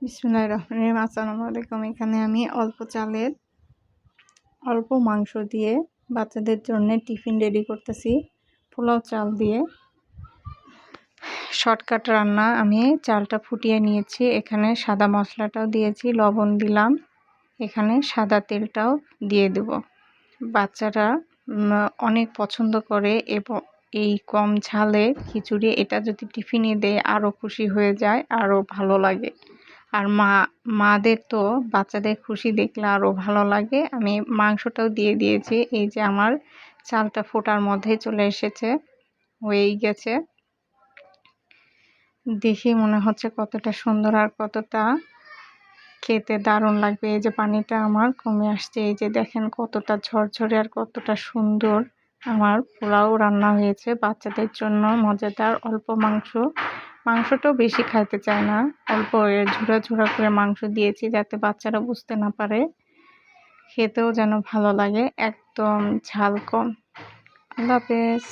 বিসমিল্লাহির রহমানির রহিম। আসসালামু আলাইকুম। এখানে আমি অল্প চালের অল্প মাংস দিয়ে বাচ্চাদের জন্য টিফিন রেডি করতেছি। পোলাও চাল দিয়ে শর্টকাট রান্না। আমি চালটা ফুটিয়ে নিয়েছি, এখানে সাদা মশলাটাও দিয়েছি, লবণ দিলাম, এখানে সাদা তেলটাও দিয়ে দেব। বাচ্চারা অনেক পছন্দ করে এবং এই কম ঝালে খিচুড়ি এটা যদি টিফিনে দেয় আরও খুশি হয়ে যায়, আরও ভালো লাগে। আর মাদের তো বাচ্চাদের খুশি দেখলে আরও ভালো লাগে। আমি মাংসটাও দিয়ে দিয়েছি। এই যে আমার চালটা ফোটার মধ্যে চলে এসেছে, হয়েই গেছে। দেখে মনে হচ্ছে কতটা সুন্দর আর কতটা খেতে দারুণ লাগবে। এই যে পানিটা আমার কমে আসছে, এই যে দেখেন কতটা ঝরঝরে আর কতটা সুন্দর আমার পোলাও রান্না হয়েছে বাচ্চাদের জন্য। মজাদার অল্প মাংসটাও বেশি খাইতে চায় না, অল্প ঝুরা ঝুরা করে মাংস দিয়েছি যাতে বাচ্চারা বুঝতে না পারে, খেতেও যেন ভালো লাগে, একদম ঝাল কম। আল্লাহ হাফেজ।